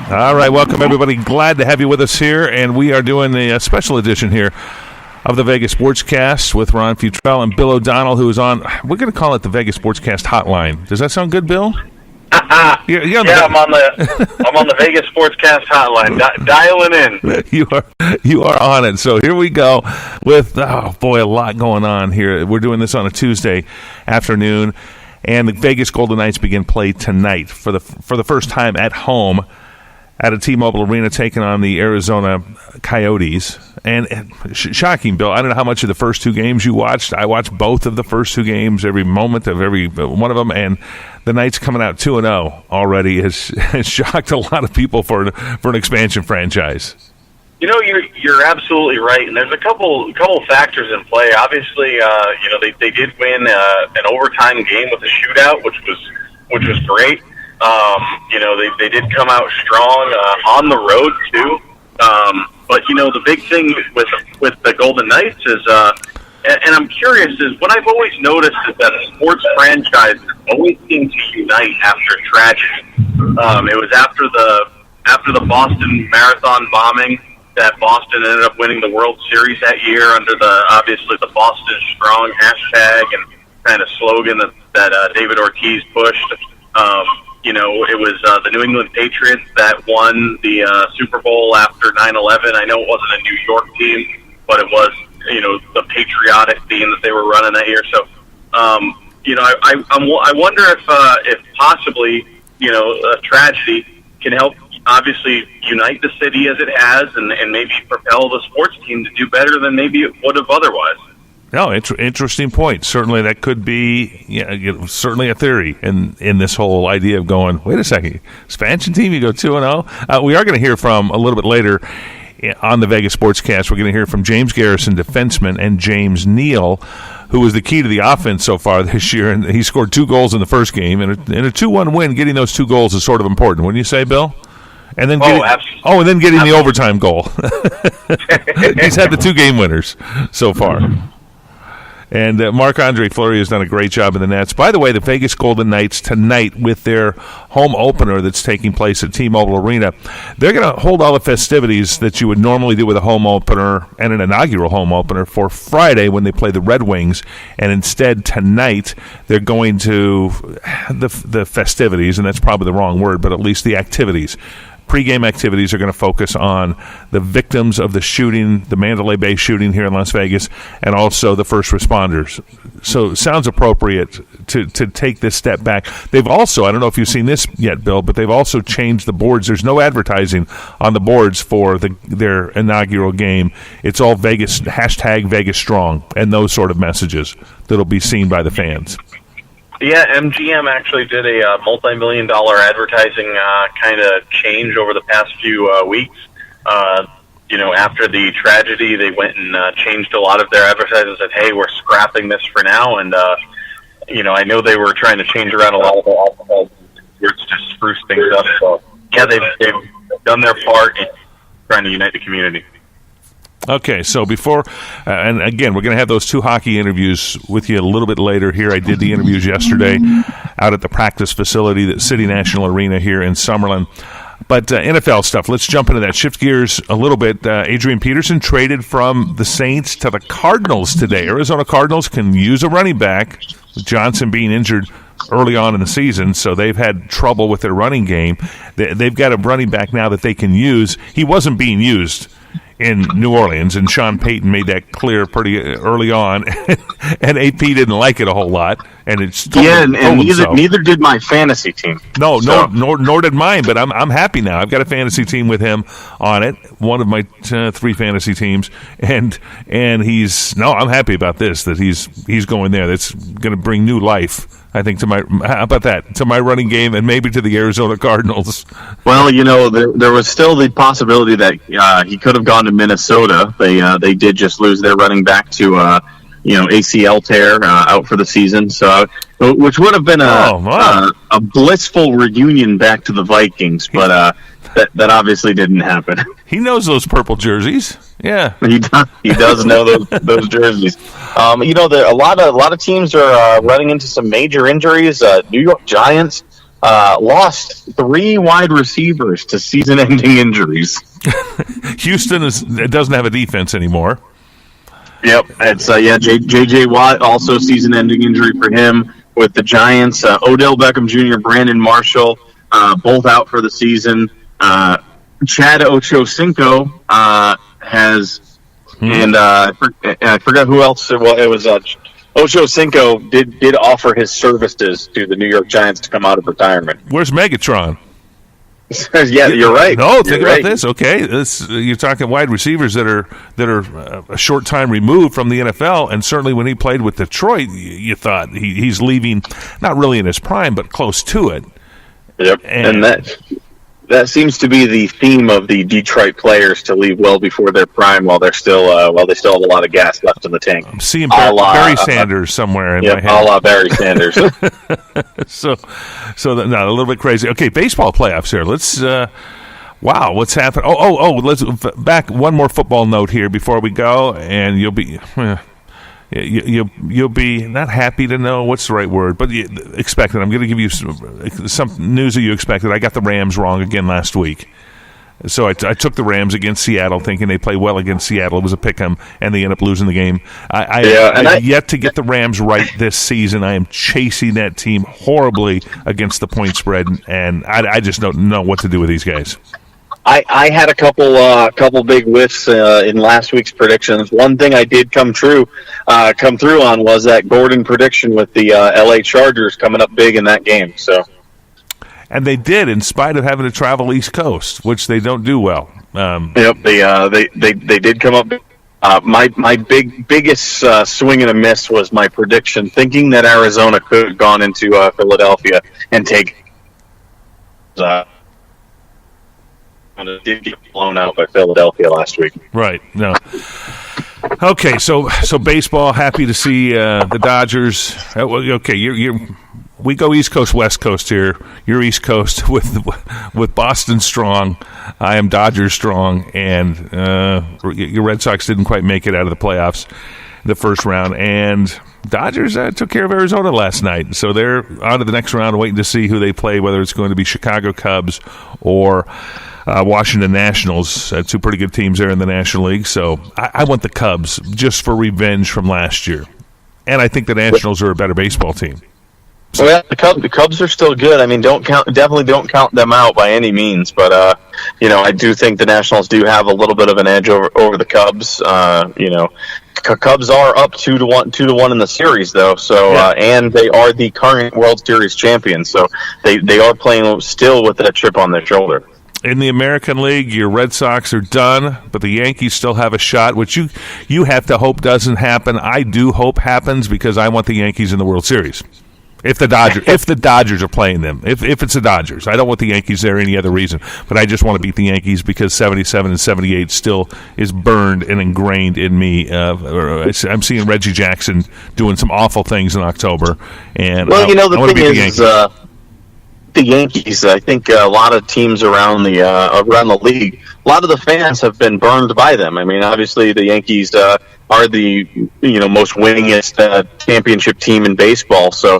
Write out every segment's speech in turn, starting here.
All right, welcome everybody. Glad to have you with us here, and we are doing a special edition here of the Vegas Sportscast with Ron Futrell and Bill O'Donnell, who is on. We're going to call it the Vegas Sportscast Hotline. Does that sound good, Bill? I'm on the Vegas Sportscast Hotline, dialing in. You are on it. So here we go with a lot going on here. We're doing this on a Tuesday afternoon, and the Vegas Golden Knights begin play tonight for the first time at home at a T-Mobile Arena, taking on the Arizona Coyotes. And shocking, Bill, I don't know how much of the first two games you watched. I watched both of the first two games, every moment of every one of them, and the Knights coming out 2-0 already has shocked a lot of people for an expansion franchise. You know, you're absolutely right, and there's a couple factors in play. Obviously, they did win an overtime game with a shootout, which was great. They did come out strong on the road too. But the big thing with the Golden Knights is, and I'm curious, is what I've always noticed is that sports franchises always seem to unite after tragedy. It was after the Boston Marathon bombing that Boston ended up winning the World Series that year under the Boston Strong hashtag and kind of slogan that David Ortiz pushed. It was the New England Patriots that won the Super Bowl after 9/11. I know it wasn't a New York team, but it was, the patriotic theme that they were running that year. So, I wonder if possibly, a tragedy can help, obviously, unite the city as it has and maybe propel the sports team to do better than maybe it would have otherwise. No, interesting point. Certainly that could be certainly a theory in this whole idea of going, wait a second, expansion team, you go 2-0? We are going to hear from, a little bit later on the Vegas Sportscast, we're going to hear from James Garrison, defenseman, and James Neal, who was the key to the offense so far this year. And he scored 2 goals in the first game. And a 2-1 win, getting those 2 goals is sort of important, wouldn't you say, Bill? And then getting the overtime goal. He's had the 2 game winners so far. And Marc-Andre Fleury has done a great job in the nets. By the way, the Vegas Golden Knights tonight with their home opener that's taking place at T-Mobile Arena, they're going to hold all the festivities that you would normally do with a home opener and an inaugural home opener for Friday when they play the Red Wings. And instead, tonight, they're going to the festivities, and that's probably the wrong word, but at least the activities. Pre-game activities are going to focus on the victims of the shooting, the Mandalay Bay shooting here in Las Vegas, and also the first responders. So it sounds appropriate to take this step back. They've also, I don't know if you've seen this yet, Bill, but they've also changed the boards. There's no advertising on the boards for their inaugural game. It's all Vegas, hashtag Vegas Strong, and those sort of messages that'll be seen by the fans. Yeah, MGM actually did a multi-million-dollar advertising kind of change over the past few weeks. After the tragedy, they went and changed a lot of their advertising and said, hey, we're scrapping this for now. And, I know they were trying to change around a lot of the alcohol words to spruce things up. So, yeah, they've done their part in trying to unite the community. Okay, so before, and again, we're going to have those 2 hockey interviews with you a little bit later here. I did the interviews yesterday out at the practice facility, the City National Arena here in Summerlin. But NFL stuff, let's jump into that. Shift gears a little bit. Adrian Peterson traded from the Saints to the Cardinals today. Arizona Cardinals can use a running back, with Johnson being injured early on in the season, so they've had trouble with their running game. They've got a running back now that they can use. He wasn't being used in New Orleans, and Sean Payton made that clear pretty early on, and AP didn't like it a whole lot, and it's and neither did my fantasy team. Nor did mine, but I'm happy now. I've got a fantasy team with him on it, one of my 3 fantasy teams, and I'm happy about this, that he's going there. That's going to bring new life, I think, to my running game and maybe to the Arizona Cardinals. Well, there was still the possibility that he could have gone to Minnesota. They did just lose their running back to ACL tear, out for the season. So, which would have been a blissful reunion back to the Vikings, but that obviously didn't happen. He knows those purple jerseys. Yeah, he does know those jerseys. A lot of teams are running into some major injuries. New York Giants lost 3 wide receivers to season-ending injuries. Houston doesn't have a defense anymore. Yep, it's J.J. Watt, also season-ending injury for him with the Giants. Odell Beckham Jr., Brandon Marshall, both out for the season. Chad Ochocinco has, and I forgot who else. It was Ochocinco did offer his services to the New York Giants to come out of retirement. Where's Megatron? Yeah, you're right. No, think about this. Okay, you're talking wide receivers that are a short time removed from the NFL, and certainly when he played with Detroit, you thought he's leaving, not really in his prime, but close to it. Yep, and that seems to be the theme of the Detroit players, to leave well before their prime while they still have a lot of gas left in the tank. I'm seeing Barry Sanders somewhere in my head. A la Barry Sanders. so a little bit crazy. Okay, baseball playoffs here. Let's wow, what's happened? Let's back one more football note here before we go, and you'll be not happy to know, what's the right word, but expected. I'm going to give you some news that you expected. I got the Rams wrong again last week. So I took the Rams against Seattle, thinking they play well against Seattle. It was a pick-em, and they end up losing the game. I yet to get the Rams right this season. I am chasing that team horribly against the point spread, and I just don't know what to do with these guys. I had a couple big whiffs in last week's predictions. One thing I did come through on was that Gordon prediction with the LA Chargers coming up big in that game. So, and they did, in spite of having to travel East Coast, which they don't do well. Yep, they did come up. My biggest swing and a miss was my prediction, thinking that Arizona could have gone into Philadelphia and take. And it did get blown out by Philadelphia last week. Right. No. Okay. So baseball. Happy to see the Dodgers. Okay. We go East Coast, West Coast here. You're East Coast with Boston strong. I am Dodgers strong, and your Red Sox didn't quite make it out of the playoffs, the first round, and Dodgers took care of Arizona last night, so they're on to the next round, waiting to see who they play, whether it's going to be Chicago Cubs or Washington Nationals. Two pretty good teams there in the National League, so I want the Cubs just for revenge from last year, and I think the Nationals are a better baseball team. So. Well, the Cubs are still good. I mean, definitely don't count them out by any means, but I do think the Nationals do have a little bit of an edge over the Cubs. Cubs are up 2-1 in the series, though. So and they are the current World Series champions. So they are playing still with that chip on their shoulder. In the American League, your Red Sox are done, but the Yankees still have a shot, which you have to hope doesn't happen. I do hope happens because I want the Yankees in the World Series. If the Dodgers are playing them, if it's the Dodgers, I don't want the Yankees there any other reason. But I just want to beat the Yankees because 77 and 78 still is burned and ingrained in me. I'm seeing Reggie Jackson doing some awful things in October, and the thing is, the Yankees. I think a lot of teams around the league, a lot of the fans have been burned by them. I mean, obviously the Yankees are the most winningest championship team in baseball, so.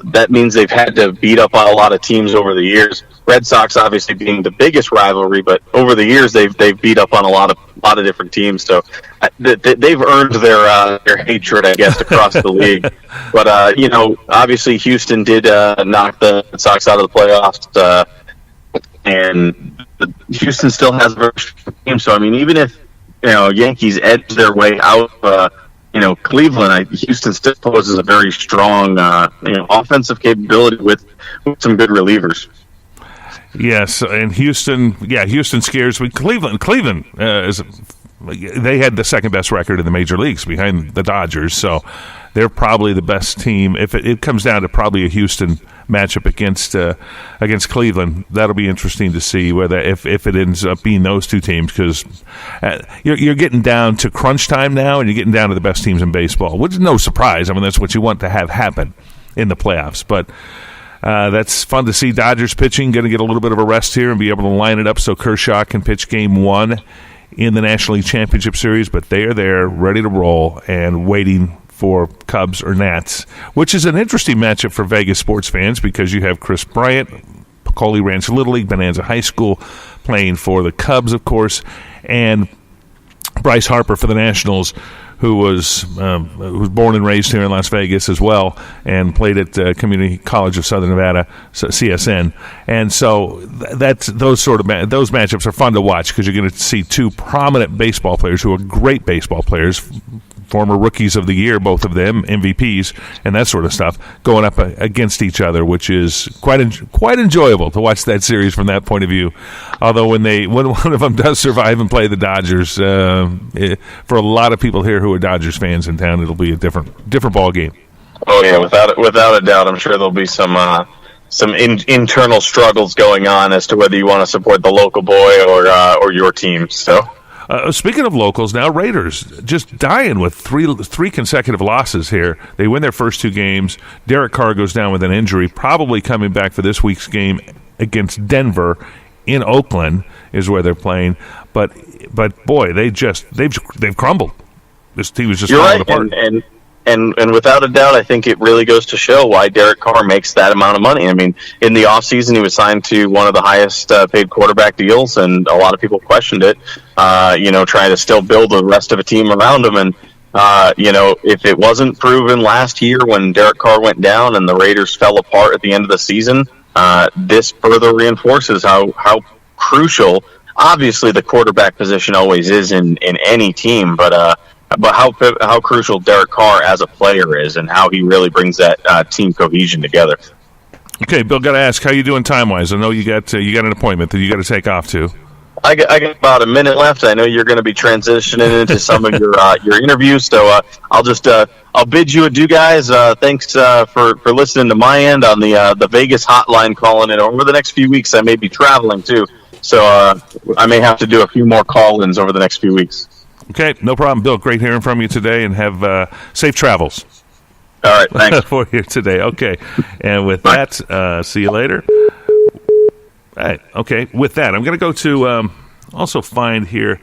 That means they've had to beat up on a lot of teams over the years. Red Sox obviously being the biggest rivalry, but over the years they've beat up on a lot of different teams. So they've earned their hatred, I guess, across the league. But obviously Houston did knock the Red Sox out of the playoffs, and Houston still has a very strong team. So I mean, even if Yankees edge their way out. Cleveland, Houston still poses a very strong, offensive capability with some good relievers. Yes, and Houston scares me. Cleveland they had the second best record in the major leagues behind the Dodgers, so they're probably the best team. If it comes down to probably a Houston matchup against Cleveland, that'll be interesting to see whether if it ends up being those two teams, because you're getting down to crunch time now, and you're getting down to the best teams in baseball, which is no surprise. I mean, that's what you want to have happen in the playoffs, but that's fun to see. Dodgers pitching, going to get a little bit of a rest here and be able to line it up so Kershaw can pitch Game 1 in the National League Championship Series, but they are there, ready to roll, and waiting for Cubs or Nats, which is an interesting matchup for Vegas sports fans because you have Chris Bryant, Piccoli Ranch Little League, Bonanza High School, playing for the Cubs, of course, and Bryce Harper for the Nationals, who was born and raised here in Las Vegas as well, and played at Community College of Southern Nevada, CSN. And so those matchups are fun to watch because you're going to see two prominent baseball players who are great baseball players, former rookies of the year, both of them, MVPs, and that sort of stuff, going up against each other, which is quite enjoyable to watch that series from that point of view. Although when one of them does survive and play the Dodgers, for a lot of people here who are Dodgers fans in town, it'll be a different ball game. Oh yeah, without a doubt, I'm sure there'll be some internal struggles going on as to whether you want to support the local boy or your team. So. Speaking of locals, now Raiders just dying with three consecutive losses here. They win their first two games. Derek Carr goes down with an injury, probably coming back for this week's game against Denver in Oakland is where they're playing. But boy, they've crumbled. This team was just falling apart. And without a doubt, I think it really goes to show why Derek Carr makes that amount of money. I mean, in the offseason, he was signed to one of the highest paid quarterback deals, and a lot of people questioned it, trying to still build the rest of a team around him. And, if it wasn't proven last year when Derek Carr went down and the Raiders fell apart at the end of the season, this further reinforces how crucial, obviously, the quarterback position always is in any team, but how crucial Derek Carr as a player is and how he really brings that team cohesion together. Okay, Bill, got to ask, how you doing time-wise? I know you got an appointment that you got to take off to. I got about a minute left. I know you're going to be transitioning into some of your interviews, so I'll bid you adieu, guys. Thanks for listening to my end on the Vegas hotline calling in. Over the next few weeks, I may be traveling too, so I may have to do a few more call-ins over the next few weeks. Okay, no problem, Bill. Great hearing from you today, and have safe travels. All right, thanks. For you today. Okay, and with that, see you later. All right, okay, with that, I'm going to go to also find here.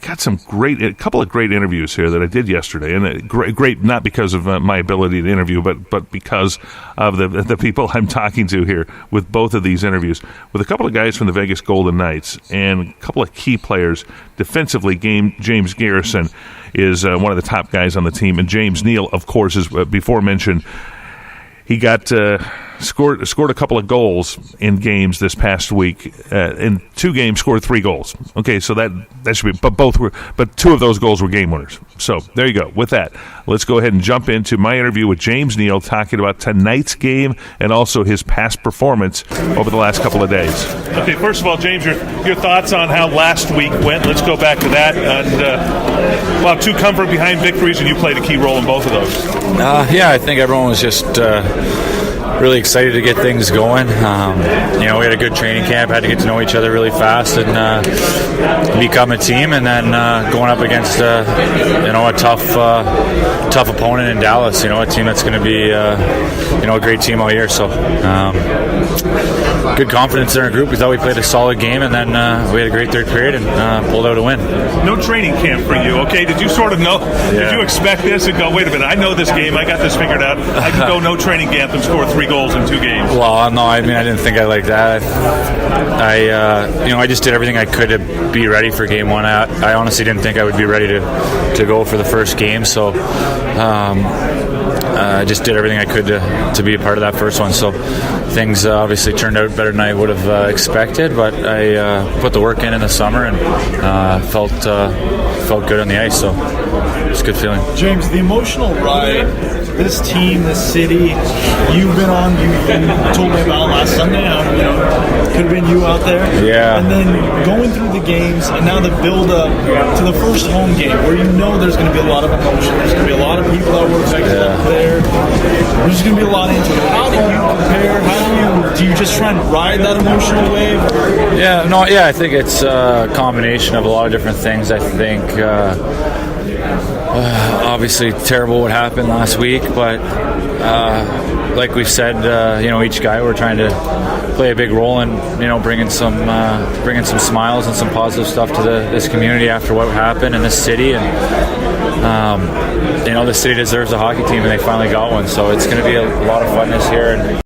Got a couple of great interviews here that I did yesterday, and great not because of my ability to interview, but because of the people I'm talking to here with both of these interviews, with a couple of guys from the Vegas Golden Knights and a couple of key players defensively. James Garrison is one of the top guys on the team, and James Neal, of course, is before mentioned. He got scored a couple of goals in games this past week. In 2 games, scored 3 goals. Okay, so that should be. But 2 of those goals were game winners. So there you go. With that, let's go ahead and jump into my interview with James Neal, talking about tonight's game and also his past performance over the last couple of days. Okay, first of all, James, your thoughts on how last week went. Let's go back to that. And 2 comfort behind victories, and you played a key role in both of those. I think everyone was just really excited to get things going. We had a good training camp, had to get to know each other really fast and become a team, and then going up against a tough opponent in Dallas, a team that's going to be a great team all year. So good confidence in our group. We thought we played a solid game, and then we had a great third period and pulled out a win. No training camp for you, okay? Did you sort of know? Yeah. Did you expect this and go, wait a minute, I know this game, I got this figured out, I can go no training camp and score 3 goals in 2 games? Well, no, I didn't think I like that. I just did everything I could to be ready for game 1. I honestly didn't think I would be ready to go for the first game, so I just did everything I could to be a part of that first one. So things obviously turned out better than I would have expected, but I put the work in the summer and felt good on the ice, so it's a good feeling. James, the emotional ride this team, this city, you've been told me about last Sunday, how, could have been you out there. Yeah. And then going through the games, and now the build-up to the first home game, where there's going to be a lot of emotion. There's going to be a lot of people that were affected up there. There's going to be a lot into it. How do you prepare? Do you just try and ride that emotional wave? I think it's a combination of a lot of different things. I think obviously terrible what happened last week, but like we said, each guy, we're trying to play a big role in bringing some smiles and some positive stuff to this community after what happened in this city, and the city deserves a hockey team, and they finally got one. So it's going to be a lot of fun this year. And